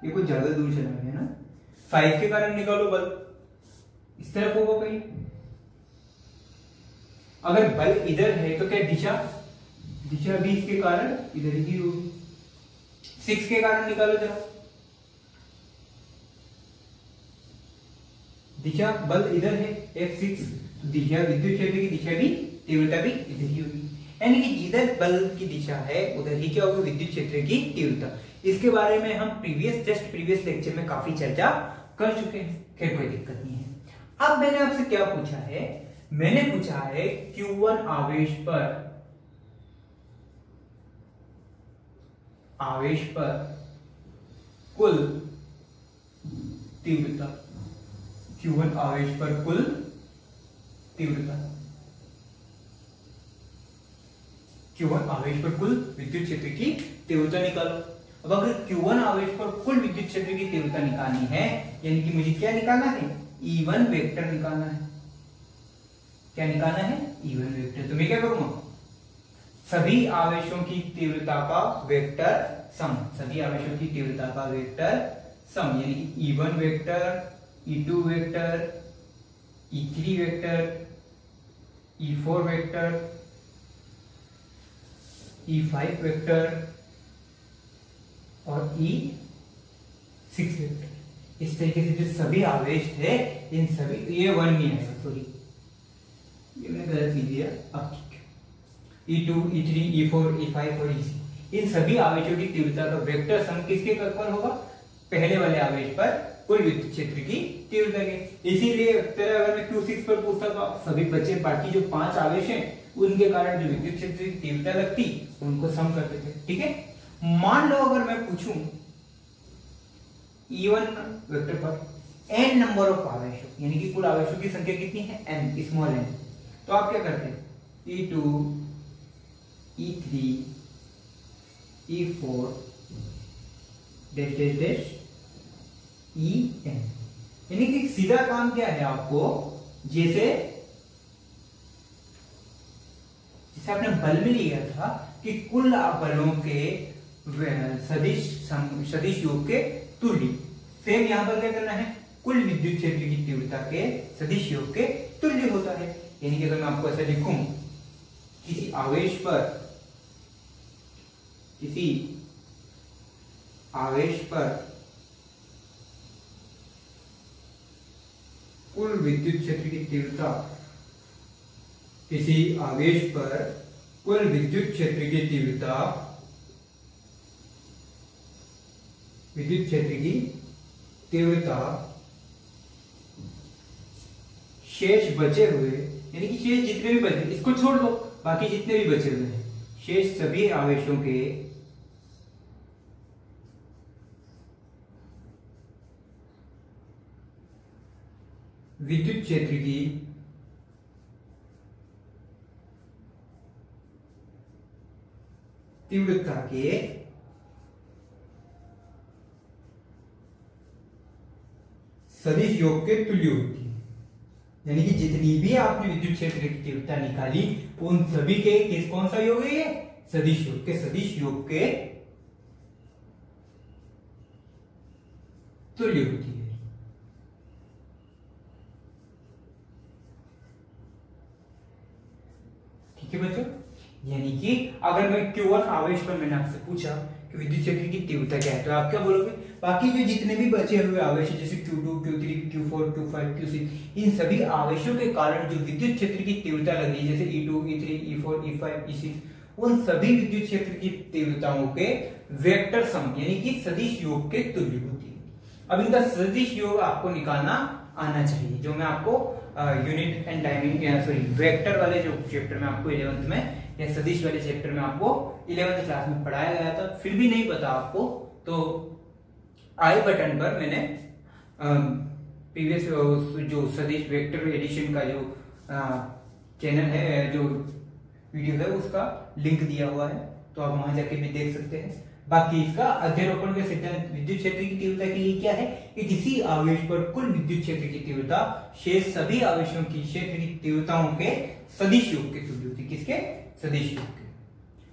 ये कुछ ज्यादा दूर चला गया ना। 5 के कारण निकालो बल, इस तरफ होगा कहीं। अगर बल इधर है तो क्या दिशा भी इसके कारण इधर ही होगी। 6 के कारण निकालो जरा। दिशा, बल इधर है F6, दिशा विद्युत क्षेत्र की दिशा भी तीव्रता भी इधर ही होगी। यानी कि जिधर बल की दिशा है उधर ही क्या होगी? विद्युत क्षेत्र की तीव्रता। इसके बारे में हम प्रीवियस लेक्चर में काफी चर्चा कर चुके हैं। खैर कोई दिक्कत नहीं है। अब मैंने आपसे क्या पूछा है? मैंने पूछा है Q1 आवेश पर कुल तीव्रता। Q1 आवेश पर कुल तीव्रता। Q1 आवेश पर कुल विद्युत क्षेत्र की तीव्रता निकालो। अब अगर Q1 आवेश पर कुल विद्युत क्षेत्र की तीव्रता निकालनी है, यानी कि मुझे क्या निकालना है, E1 वेक्टर निकालना है। क्या निकालना है, E1 वेक्टर। तो मैं क्या करूंगा, सभी आवेशों की तीव्रता का वेक्टर सम, सभी आवेशों की तीव्रता का वेक्टर सम, यानी कि E1 vector, E2 vector, E3 vector, E4 vector, E5 vector और E6 वेक्टर। इस तरीके से जो सभी आवेश थे, इन सभी, ये 1 नहीं आएगा, सॉरी ये मैंने गलत लिख दिया, अब ठीक है। E2, E3, E4, E5 और E6, इन सभी आवेशों की तीव्रता का वेक्टर सम किसके पर होगा, पहले वाले आवेश पर कुल विद्युत क्षेत्र की तीव्रता के। इसीलिए अगर मैं Q6 पर पूछता तो सभी बचे बाकी जो 5 आवेश हैं उनके कारण जो विद्युत क्षेत्र की तीव्रता लगती उनको सम करते थे। ठीक है, मान लो अगर मैं पूछूं E1 वेक्टर पर n नंबर ऑफ आवेश, यानी कि कुल आवेशों की संख्या कितनी है, n, स्मॉल n, तो आप क्या करते हैं, E2, E3, E4 dash dash dash En, यानी कि सीधा काम क्या है आपको, जैसे आपने बल में लिया था कि कुल बलों के सदिश योग के तुल्य, सेम यहां पर क्या करना है, कुल विद्युत क्षेत्र की तीव्रता के सदिश योग के तुल्य होता है। यानी कि अगर मैं आपको ऐसा लिखूं, किसी आवेश पर कुल विद्युत क्षेत्र की तीव्रता, किसी आवेश पर कुल विद्युत क्षेत्र की तीव्रता, विद्युत क्षेत्र की तीव्रता शेष बचे हुए, यानी कि शेष जितने भी बचे, इसको छोड़ दो, बाकी जितने भी बचे हुए हैं, शेष सभी आवेशों के विद्युत क्षेत्र की तीव्रता के सदिश योग के तुल्य होती है। यानी कि जितनी भी आपने विद्युत क्षेत्र की तीव्रता निकाली उन सभी के कौन सा योग है, ये सदिश योग के, सदिश योग के तुल्य होती है। ठीक है बच्चों, यानी कि अगर मैं Q1 आवेश पर मैंने आपसे पूछा कि विद्युत क्षेत्र की तीव्रता क्या है, तो आप क्या बोलोगे, बाकी जो जितने भी बचे हुए आवेश जैसे Q2, Q3, Q4, Q5, Q6, इन सभी आवेशों के कारण जो विद्युत क्षेत्र की तीव्रता लगी, जैसे E2, E3, E4, E5, E6, उन सभी विद्युत क्षेत्र की तीव्रताओं के वेक्टर सम, यानी कि सदिश योग के तुल्य होती है। अब इनका सदिश योग आपको निकालना आना चाहिए, जो मैं आपको unit and timing sorry vector वाले जो चैप्टर में आपको 11th में, या सदिश वाले चैप्टर में आपको 11th क्लास में पढ़ाया गया था, फिर भी नहीं पता आपको तो आई बटन पर मैंने प्रीवियस जो सदिश वेक्टर एडिशन का जो चैनल है, जो वीडियो है, उसका लिंक दिया हुआ है, तो आप वहां जाके भी देख सकते हैं। बाकी इसका अध्यारोपण के सिद्धांत विद्युत क्षेत्र की तीव्रता के लिए क्या है कि किसी आवेश पर कुल विद्युत क्षेत्र की तीव्रता शेष सभी आवेशों की क्षेत्र की तीव्रताओं के सदिश योग के तुल्य होती है। किसके, सदिश योग के।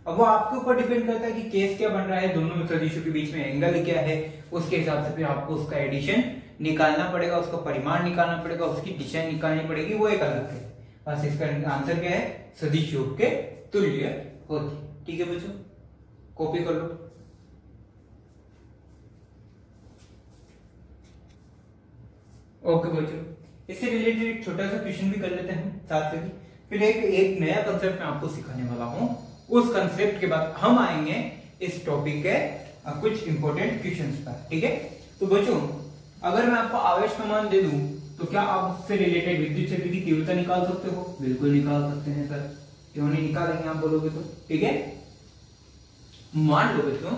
अब वो आपके ऊपर डिपेंड करता है कि केस क्या बन रहा है, दोनों सदिशों के बीच में एंगल क्या है, उसके हिसाब से फिर आपको उसका एडिशन निकालना पड़ेगा, उसका परिमाण निकालना पड़ेगा, उसकी दिशा निकालनी पड़ेगी, वो एक अलग है। बस इसका आंसर क्या है, सदिश योग के तुल्य होती है। ठीक है बच्चों, कॉपी कर लो। ओके बच्चों, इससे रिलेटेड एक छोटा सा क्वेश्चन भी कर लेते हैं साथ में। फिर एक नया कंसेप्ट मैं आपको सिखाने वाला हूं, उस कंसेप्ट के बाद हम आएंगे इस टॉपिक के कुछ इंपॉर्टेंट क्वेश्चंस पर। ठीक है, तो बच्चों अगर मैं आपको आवेश का मान दे दूं तो क्या आप उससे रिलेटेड विद्युत क्षेत्र की तीव्रता निकाल सकते हो? बिल्कुल निकाल सकते हैं सर, क्यों नहीं निकालेंगे आप बोलोगे तो। ठीक है, मान लो बच्चों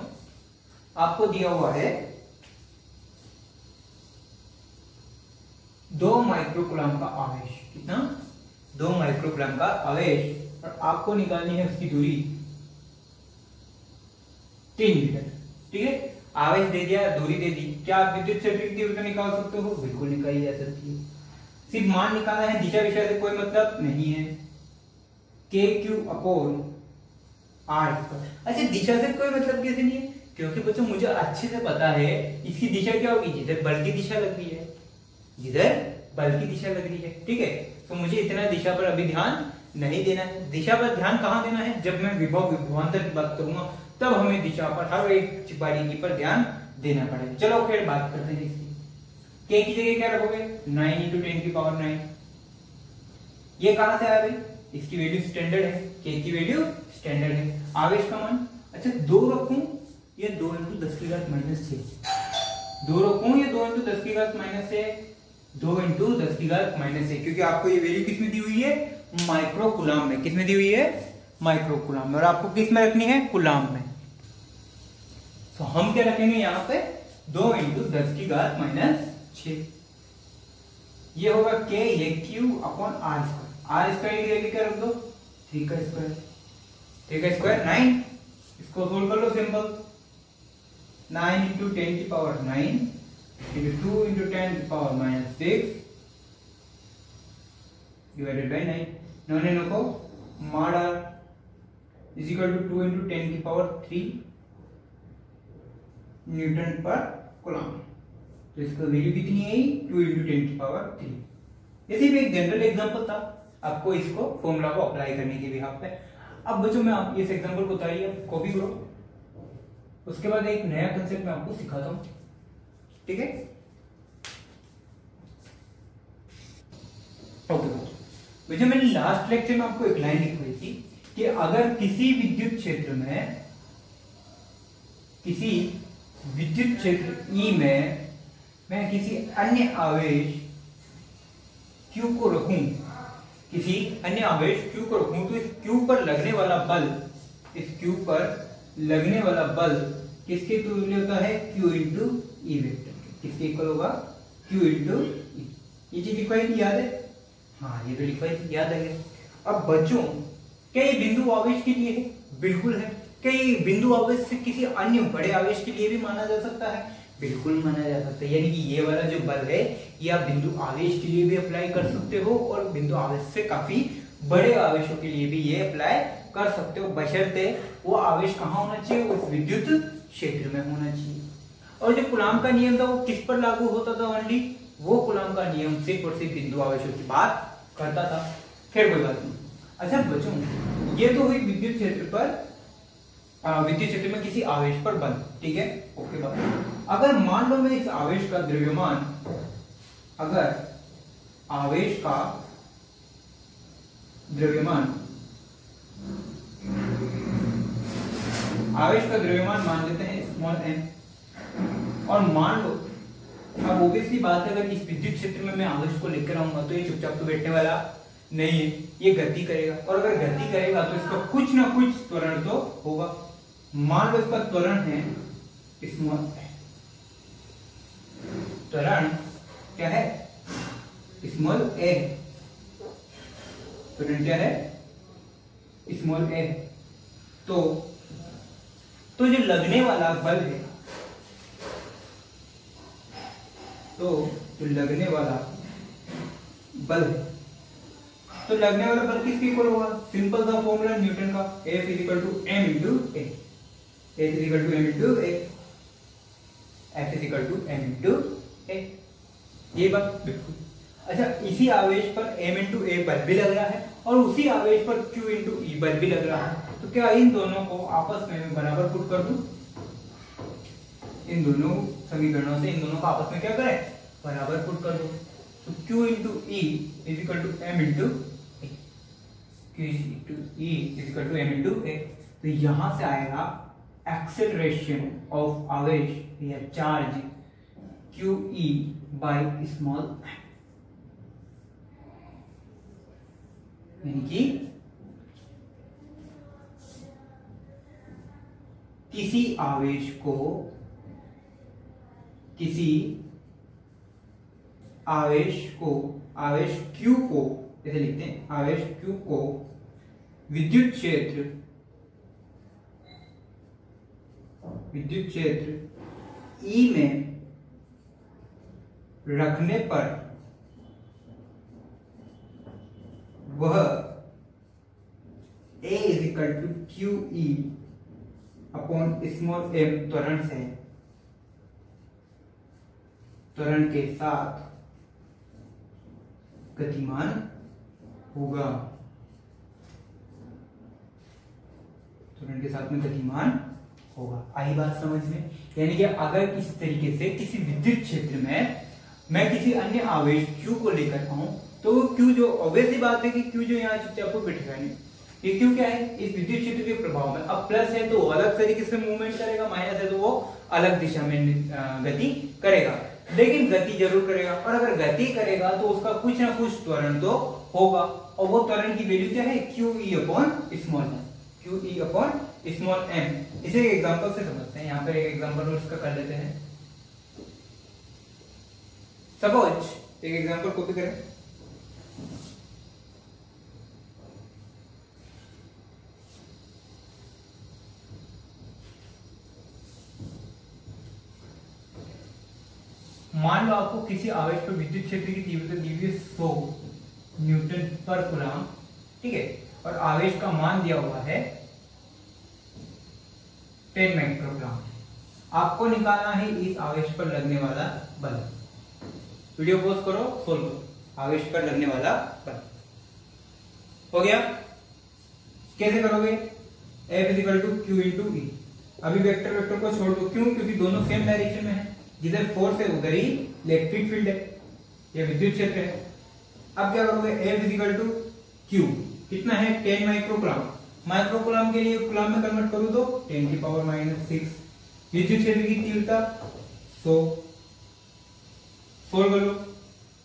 आपको दिया हुआ है 2 माइक्रोकूलम का आवेश, कितना, 2 माइक्रोकूलम का आवेश और आपको निकालनी है उसकी दूरी 3 मीटर। ठीक है, आवेश दे दिया, दूरी दे दी, क्या आप विद्युत क्षेत्र की तीव्रता निकाल सकते हो? बिल्कुल निकाली जा सकती है। सिर्फ मान निकालना है, दिशा विषय से कोई मतलब नहीं है। KQ/R। अच्छा, दिशा से कोई मतलब कैसे नहीं है? क्योंकि बच्चों मुझे अच्छे से पता है इसकी दिशा क्या होगी, जिधर बल की दिशा लग रही है, जिधर बल की दिशा लग रही है। ठीक है, तो मुझे इतना दिशा पर अभी ध्यान नहीं देना है। दिशा पर ध्यान कहाँ देना है? जब मैं विभव विभवांतर की बात करूंगा तब हमें दिशा पर हर एक बारीकी पर ध्यान देना पड़ेगा। चलो फिर बात करते हैं इसकी। K की जगह क्या रखोगे? 9 × 10⁹। ये कहां से आया भाई? इसकी वैल्यू स्टैंडर्ड है, K की वैल्यू स्टैंडर्ड है। आवेश का मान, अच्छा 2 रखूं ये 2 × 10⁻⁶। 2 रखूं ये 2 × 10⁻⁶, 2 × 10⁻⁶, क्योंकि आपको ये वैल्यू किस में दी हुई है? माइक्रोकूलम में। किस में दी हुई है? माइक्रोकूलम में। और आपको किस में रखनी है? कूलम में। तो हम क्या रखेंगे यहाँ पे? 2 × 10⁻⁶। ये होगा K, ये Q/R²। R² की जगह क्या रख दो? 3 का स्क्वायर। 3 का स्क्वायर 9। इसको सोल्व कर लो, सिंपल। 9 × 10⁹ × 2 × 10⁻⁶ divided by 9। 9 को mod R is equal to 2 × 10⁻³ newton पर कूलम। तो इसका वैल्यू कितनी है? 2 × 10⁻³। ये सिर्फ एक जनरल एग्जांपल था आपको इसको फॉर्मूला को अप्लाई करने के बिहाफ पे। अब बच्चों मैं आप इस एग्जांपल को उतारिए, कॉपी करो, उसके बाद एक नया कंसेप्ट मैं आपको सिखाता हूं। ठीक है, ओके बच्चों, मैंने लास्ट लेक्चर में आपको एक लाइन लिखवाई थी कि अगर किसी विद्युत क्षेत्र में, किसी विद्युत क्षेत्र E में मैं किसी अन्य आवेश Q को रखूं, किसी अन्य आवेश Q को रखूं, तो इस Q पर लगने वाला बल, इस Q पर लगने वाला बल किसके तुल्य होता है? Q × E vector. किसके इक्वल होगा? Q × E। ये चीज लिखवाई थी, याद है? हाँ, ये तो लिखवाई थी, याद है। अब बच्चों, क्या ये बिंदु आवेश के लिए है? बिल्कुल है। क्या ये बिंदु आवेश से किसी अन्य बड़े आवेश के लिए भी माना जा सकता है? बिल्कुल माना जा सकता है। यानी कि ये वाला जो बल है ये आप बिंदु आवेश के लिए भी अप्लाई कर सकते हो और बिंदु आवेश से काफी बड़े आवेशों के लिए भी ये अप्लाई कर सकते हो, बशर्ते वो आवेश कहाँ होना चाहिए? उस विद्युत क्षेत्र में होना चाहिए। और जो कूलम का नियम था वो किस पर लागू होता था? ओनली वो कूलम का नियम सिर्फ और सिर्फ बिंदु आवेशों की बात करता था। फिर कोई बात नहीं। अच्छा बच्चों, ये तो हुई विद्युत क्षेत्र पर, विद्युत क्षेत्र में किसी आवेश पर बल। ठीक है, ओके बात। अगर मान लो मैं इस आवेश का द्रव्यमान, अगर आवेश का द्रव्यमान, आवेश का द्रव्यमान मान लेते हैं स्मॉल m, और मान लो, अब ओब्वियसली बात है, अगर इस विद्युत क्षेत्र में मैं आवेश को लेकर आऊंगा तो ये चुपचाप तो बैठने वाला नहीं है, ये गति करेगा, और अगर गति करेगा तो इसका कुछ ना कुछ त्वरण तो होगा। मान लो इसका त्वरण है स्मॉल, त्वरण क्या है? Small a। त्वरण क्या है? Small a। तो जो लगने वाला बल है, तो जो लगने वाला बल है, तो लगने वाला बल किसके इक्वल होगा? सिंपल सा फॉर्मूला न्यूटन का, F = m × a। F = m × a। F = m × a। ये बात बिल्कुल। अच्छा, इसी आवेश पर m × a बल भी लग रहा है और उसी आवेश पर q × E बल भी लग रहा है, तो क्या इन दोनों को आपस में बराबर पुट कर दूं? इन दोनों समीकरणों से इन दोनों को आपस में क्या करें? बराबर पुट कर दो। तो q × E = m × a। q × E = m × a। तो यहां से आएगा एक्सेलरेशन ऑफ आवेश या charge QE by small m, यानी कि किसी आवेश को, आवेश Q को ऐसे लिखते हैं, आवेश Q को विद्युत क्षेत्र E में रखने पर वह A is equal to QE upon small m त्वरण के साथ गतिमान होगा, त्वरण के साथ में गतिमान होगा। आई बात समझ में? यानी कि अगर इस तरीके से किसी विद्युत क्षेत्र में मैं किसी अन्य आवेश Q को लेकर आऊं तो Q जो ऑब्वियस सी बात है कि Q जो यहाँ चुपचाप को बैठेगा नहीं, ये Q क्या है, इस विद्युत क्षेत्र के प्रभाव में। अब प्लस है तो अलग तरीके से मूवमेंट करेगा, माइनस है तो वो अलग दिशा में गति करेगा, लेकिन गति जरूर करेगा। और अगर गति करेगा तो उसका कुछ ना कुछ त्वरण तो होगा, और वो त्वरण की वैल्यू क्या है, QE upon small m, QE upon small m। इसे एक एग्जांपल से समझते हैं। यहाँ पर एक एग्जांपल उसका कर लेते हैं। सपोज एक एग्जांपल कॉपी करें। मान लो आपको किसी आवेश पर विद्युत क्षेत्र की तीव्रता दी हुई 100 न्यूटन पर कूलम, ठीक है, और आवेश का मान दिया हुआ है 10 माइक्रोग्राम। आपको निकालना है इस आवेश पर लगने वाला बल। वीडियो पॉज करो, सोल्व करो। आवेश पर लगने वाला बल हो गया। कैसे करोगे? F is equal to Q into E। अभी वेक्टर को छोड़ दो, क्यों? क्योंकि दोनों सेम डायरेक्शन में है, जिधर फोर्स है उधर ही इलेक्ट्रिक फील्ड है, यह विद्युत क्षेत्र है। अब क्या करोगे? F is equal to Q कितना है, 10 माइक्रोकूलम। माइक्रोकूलम के लिए कूलम में कन्वर्ट करूं तो 10 की पावर -6। विद्युत क्षेत्र की तीव्रता 100। सोल्व करो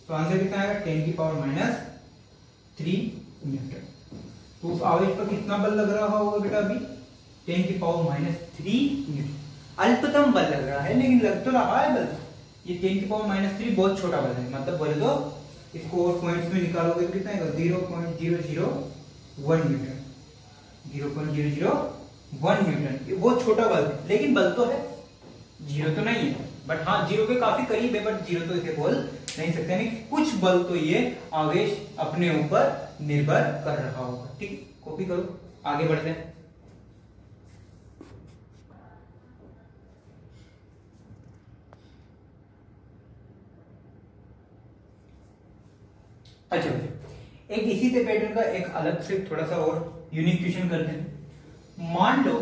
तो आंसर कितना आएगा, 10 की पावर -3 न्यूटन। तो उस आवेश पर कितना बल लग रहा होगा बेटा? अभी 10 की पावर -3 न्यूटन। अल्पतम बल लग रहा है, लेकिन लग तो रहा है बल। ये 10 की पावर -3 बहुत छोटा बल है, मतलब बोले तो इसको और पॉइंट्स में निकालोगे तो कितना आएगा, 0.001 न्यूटन। 0.001 न्यूटन, ये बहुत छोटा बल है, लेकिन बल तो है, जीरो तो नहीं है, बट हाँ जीरो के काफी करीब है, बट जीरो तो इसे बोल नहीं सकते। नहीं, कुछ बल तो ये आवेश अपने ऊपर निर्भर कर रहा होगा। ठीक, कॉपी करो, आगे बढ़ते हैं। अच्छा, एक इसी से पैटर्न का एक अलग से थोड़ा सा और यूनिक क्वेश्चन करते हैं। मान लो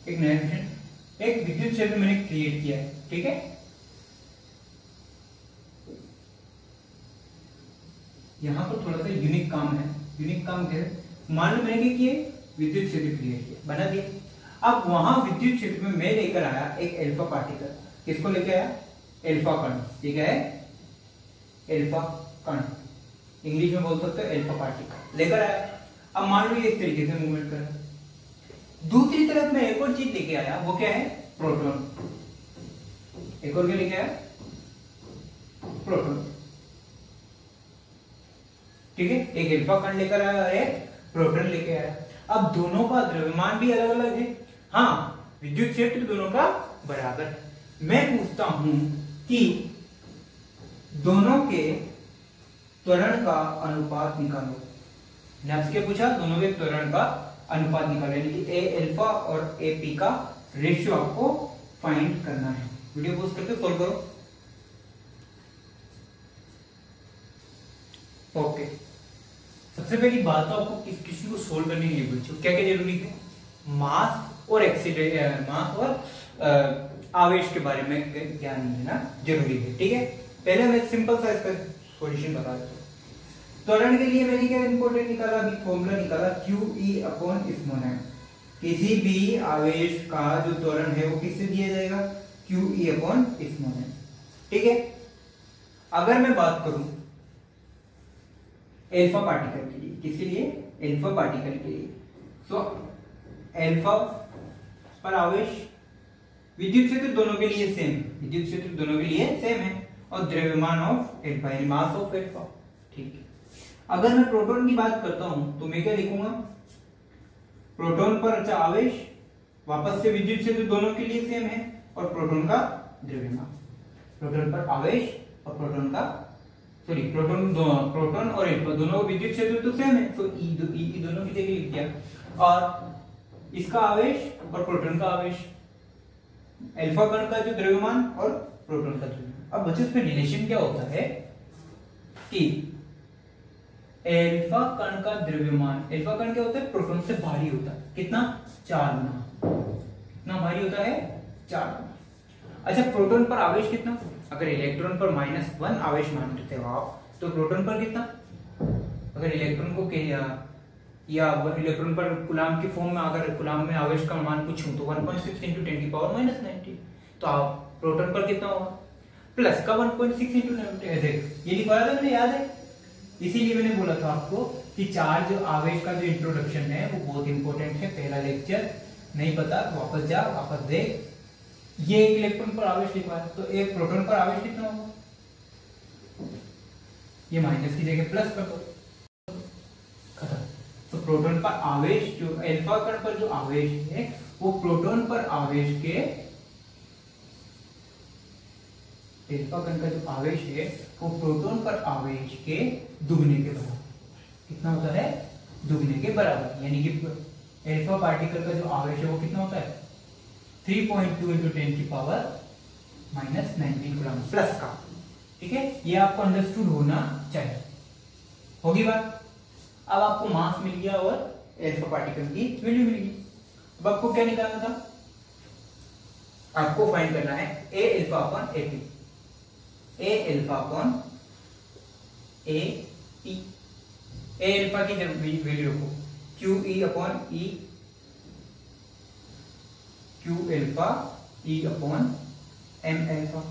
एक नया क्वेश्चन, एक विद्युत क्षेत्र मैंने क्रिएट किया है, ठीक है। यहां पर थोड़ा सा यूनिक काम है। यूनिक काम क्या है? मान लो मैंने क्या किया, विद्युत क्षेत्र क्रिएट किया, बना दिया। अब वहां विद्युत क्षेत्र में मैं लेकर आया एक एल्फा पार्टिकल। किसको लेकर आया? एल्फा कण। ठीक है, एल्फा कण, इंग्लिश में बोल सकते हो एल्फा पार्टिकल लेकर आया। अब मान लो ये इस तरीके से मूवमेंट कर रहा है। दूसरी तरफ मैं एक और चीज लेके आया, वो क्या है? प्रोटॉन। एक और क्या लेके आया? प्रोटॉन। ठीक है, एक एल्फा कण लेकर आया और एक प्रोटॉन लेके आया। अब दोनों का द्रव्यमान भी अलग अलग है, हाँ, विद्युत क्षेत्र दोनों का बराबर है। मैं पूछता हूं कि दोनों के त्वरण का अनुपात निकालो। मैंने आपसे पूछा, दोनों के त्वरण का अनुपात निकालो, यानी कि ए अल्फा और ए पी का रेशियो आपको फाइंड करना है। वीडियो पोस्ट करके सोल्व करो। ओके, सबसे पहली बात तो आपको इस क्वेश्चन को सोल्व करने के लिए बच्चों क्या क्या जरूरी है? मास और मास और आवेश के बारे में ज्ञान लेना जरूरी है। ठीक है, पहले मैं सिंपल सा इसका सॉल्यूशन बता देता हूं। त्वरण के लिए मैंने क्या इंपॉर्टेंट निकाला? अभी फॉर्मूला निकाला, QE अपॉन स्मॉल m। किसी भी आवेश का जो त्वरण है वो किससे दिया जाएगा? QE upon small m। ठीक है, अगर मैं बात करूं एल्फा पार्टिकल के लिए, किसके लिए? एल्फा पार्टिकल के लिए, तो एल्फा पर आवेश, विद्युत क्षेत्र दोनों के लिए सेम, विद्युत क्षेत्र दोनों के लिए सेम है, और द्रव्यमान ऑफ एल्फा यानी मास ऑफ एल्फा। ठीक है। अगर मैं प्रोटॉन की बात करता हूं तो मैं क्या लिखूंगा, प्रोटॉन पर अच्छा आवेश, वापस से विद्युत क्षेत्र दोनों के लिए सेम है, और प्रोटॉन का द्रव्यमान, प्रोटॉन पर आवेश और प्रोटॉन का प्रोटॉन और अल्फा दोनों विद्युत क्षेत्र तो सेम है, तो ई दोनों की जगह लिख दिया, और इसका आवेश और प्रोटॉन का आवेश, अल्फा कण का जो द्रव्यमान और प्रोटॉन का द्रव्यमान। अब बच्चों इसमें रिलेशन क्या होता है कि अल्फा कण का द्रव्यमान, अल्फा कण क्या होता है, प्रोटॉन से भारी होता है, कितना, 4 गुना, कितना भारी होता है, 4 गुना। अच्छा, प्रोटॉन पर आवेश कितना, अगर इलेक्ट्रॉन पर -1 आवेश मानते हो आप, तो प्रोटॉन पर कितना, अगर इलेक्ट्रॉन को या इलेक्ट्रॉन पर कूलाम की फॉर्म में, अगर कूलाम में आवेश का मान पूछूं तो 1.6 × 10⁻⁻90, तो आप प्रोटॉन पर कितना होगा, प्लस का 1.6 × 10, ये लिखवाया था मैंने, याद है, इसीलिए मैंने बोला था आपको कि चार्ज आवेश का जो इंट्रोडक्शन है वो बहुत इंपॉर्टेंट है, पहला लेक्चर नहीं पता तो वापस जा, वापस देख। ये एक इलेक्ट्रॉन पर आवेश लिखा है, तो एक प्रोटॉन पर आवेश कितना होगा, ये माइनस की जगह प्लस कर दो, खत्म। तो प्रोटॉन पर आवेश, जो अल्फा कण पर जो आवेश है वो प्रोटॉन पर आवेश के, अल्फा कण का जो आवेश है वो प्रोटॉन पर आवेश के दुगने के बराबर, कितना होता है, दुगने के बराबर, यानी कि अल्फा पार्टिकल का जो आवेश है वो कितना होता है, 3.2 × 10⁻⁻90 कूलम प्लस का, ठीक है, ये आपको अंडरस्टूड होना चाहिए, होगी बात। अब आपको मास मिल गया और अल्फा पार्टिकल की वैल्यू मिल गई। अब आपको क्या निकालना था, आपको फाइंड करना है A alpha upon AP, A alpha upon AP, A alpha की वैल्यू रखो QE upon E, Q alpha E upon M alpha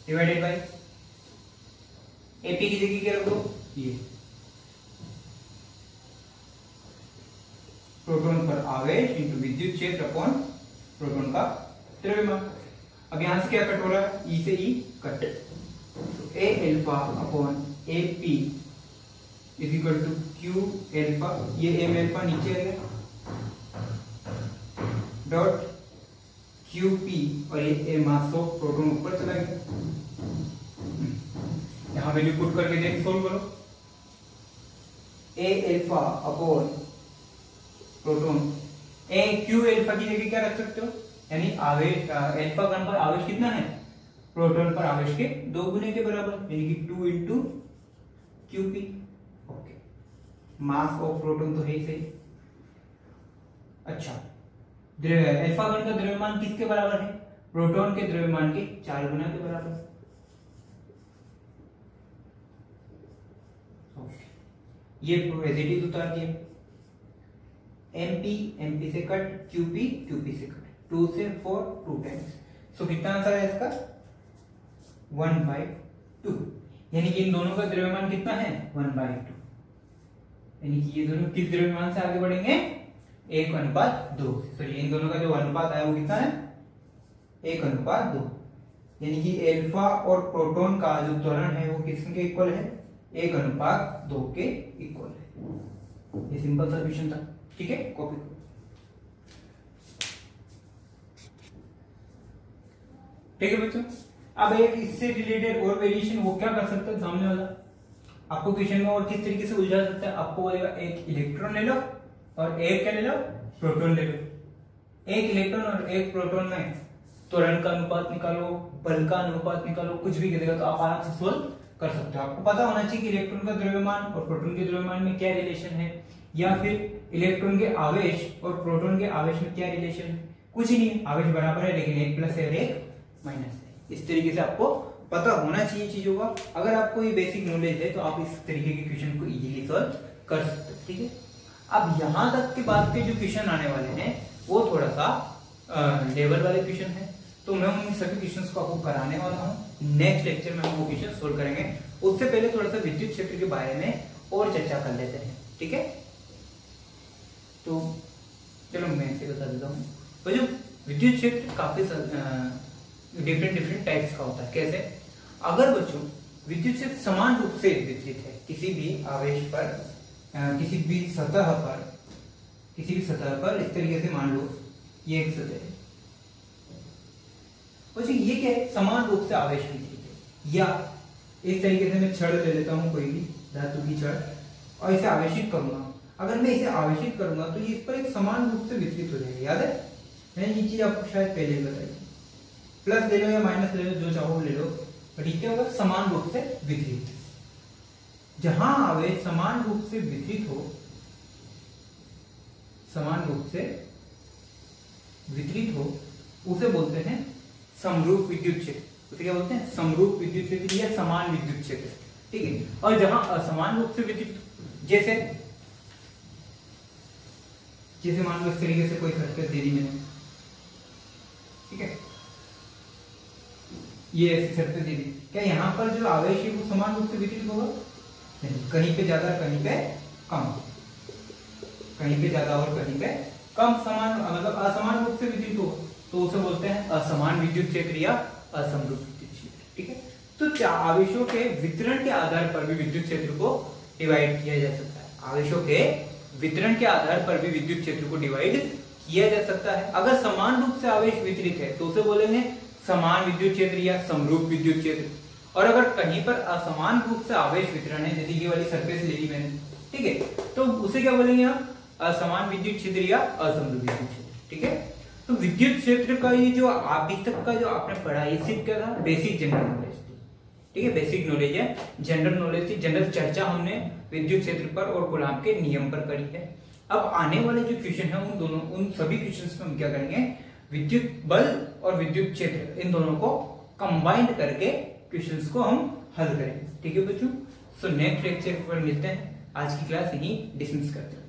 divided by AP की जगह क्या रख दो, ये प्रोटॉन पर आवेश इंटू विद्युत क्षेत्र अपॉन प्रोटॉन का द्रव्यमान। अब यहां से क्या कट हो रहा है, E से E कट, तो A alpha upon AP is equal to Q alpha, ये M अल्फा नीचे आएगा, डॉट QP, और ये मास ऑफ प्रोटॉन ऊपर चला गया, यहां वैल्यू पुट करके देख, सोल्व करो, A alpha upon proton, A Q alpha की जगह क्या रख सकते हो, यानी आवेश, अल्फा कण पर आवेश कितना है, प्रोटॉन पर आवेश के 2 गुने के बराबर, यानी कि 2 × QP। Okay, mass of proton तो है ही सही। अच्छा, अल्फा कण का द्रव्यमान किसके बराबर है, प्रोटॉन के द्रव्यमान के 4 गुना के बराबर। ये एजिटिव उतार दिया, MP से कट, QP से कट, 2 से 4 2 टाइम्स, सो कितना आंसर है इसका, 1/2, यानी कि इन दोनों का द्रव्यमान कितना है, 1/2, यानी कि ये दोनों किस द्रव्यमान से आगे बढ़ेंगे, 1:2। सॉरी, इन दोनों का जो अनुपात आया वो कितना है, 1:2, यानी कि अल्फा और प्रोटॉन का जो त्वरण है वो किसके इक्वल है, 1:2 के इक्वल है। ये सिंपल सा क्वेश्चन था, ठीक है, कॉपी करो। ठीक है बच्चों, अब एक इससे रिलेटेड और वेरिएशन वो क्या कर सकता है, सामने वाला आपको क्वेश्चन में और किस तरीके से उलझा सकता है, आपको बोलेगा एक इलेक्ट्रॉन ले लो और एक क्या ले लो, प्रोटॉन ले लो, एक इलेक्ट्रॉन और एक प्रोटॉन में त्वरण का अनुपात निकालो, बल का अनुपात निकालो, कुछ भी करेगा तो आप आराम से सोल्व कर सकते हो। आपको पता होना चाहिए कि इलेक्ट्रॉन का द्रव्यमान और प्रोटॉन के द्रव्यमान में क्या रिलेशन है, या फिर इलेक्ट्रॉन के आवेश और प्रोटॉन के आवेश में क्या रिलेशन है, कुछ नहीं है, आवेश बराबर है लेकिन एक प्लस है और एक माइनस है। इस तरीके से आपको पता होना चाहिए चीजों का। अगर आपको ये बेसिक नॉलेज है तो आप इस तरीके के क्वेश्चन को इजीली सॉल्व कर सकते हो, ठीक है। अब यहां तक के बाद के जो क्वेश्चन आने वाले हैं वो थोड़ा सा लेवल वाले क्वेश्चन है, तो मैं उन सभी क्वेश्चंस को आपको कराने वाला हूँ। नेक्स्ट लेक्चर में हम वो क्वेश्चन सोल्व करेंगे। उससे पहले थोड़ा सा विद्युत क्षेत्र के बारे में और चर्चा कर लेते हैं, ठीक है। तो चलो मैं इसे बता देता हूँ। तो जो विद्युत क्षेत्र काफी डिफरेंट टाइप्स का होता है। कैसे? अगर बच्चों विद्युत क्षेत्र समान रूप से वितरित है किसी भी आवेश पर, किसी भी सतह पर इस तरीके से मान लो ये एक सतह है, और ये क्या है, समान रूप से आवेश वितरित है। या इस तरीके से मैं छड़ ले लेता हूं, कोई भी धातु की छड़, और इसे आवेशित करूंगा। अगर मैं इसे आवेशित करूंगा तो ये इस पर एक समान रूप से वितरित हो जाएगा। याद है, मैंने ये चीज आपको शायद पहले बताई थी। प्लस ले लो या माइनस ले लो, जो चाहो ले लो, बट क्या होगा, समान रूप से वितरित। जहां आवेश समान रूप से वितरित हो, समान रूप से वितरित हो, उसे बोलते हैं समरूप विद्युत क्षेत्र। उसे क्या बोलते हैं, समरूप विद्युत क्षेत्र या समान विद्युत क्षेत्र। ठीक है, और जहां असमान रूप से वितरित, जैसे मान लो इस तरीके से कोई सर्किट दे दी मैंने, ठीक है, ये ऐसी सर्किट दे दी, क्या यहाँ पर जो आवेश है वो समान रूप से वितरित होगा? नहीं, कहीं पे ज्यादा कहीं पे कम, कहीं पे ज्यादा और कहीं पे कम, समान मतलब असमान रूप से वितरित हो तो उसे बोलते हैं असमान विद्युत क्षेत्र या असमरूप विद्युत क्षेत्र। ठीक है, तो आवेशों के वितरण के आधार पर भी विद्युत क्षेत्र को डिवाइड किया जा सकता है। आवेशों के वितरण के आधार पर भी विद्युत क्षेत्र को डिवाइड किया जा सकता है। अगर समान रूप से आवेश वितरित है तो उसे बोलेंगे समान विद्युत क्षेत्र या समरूप विद्युत क्षेत्र। और अगर कहीं पर असमान रूप से आवेश वितरण है, जैसे ये वाली सरफेस ले ली मैंने, ठीक है, तो उसे क्या बोलेंगे हम, असमान विद्युत क्षेत्र या असमरूप विद्युत क्षेत्र। ठीक है, तो विद्युत क्षेत्र का ये जो अभी तक का जो आपने पढ़ा, ये सिर्फ क्या था, बेसिक जनरल नॉलेज थी। ठीक है, बेसिक नॉलेज है, जनरल नॉलेज थी, जनरल चर्चा हमने विद्युत क्षेत्र पर और कूलॉम के नियम पर करी है। अब आने वाले जो क्वेश्चन है उन सभी क्वेश्चंस में हम क्या करेंगे, विद्युत बल और विद्युत क्षेत्र इन दोनों को कंबाइंड करके क्वेश्चंस को हम हल करेंगे। ठीक है बच्चों, सो नेक्स्ट लेक्चर पर मिलते हैं। आज की क्लास यहीं डिसमिस करते हैं।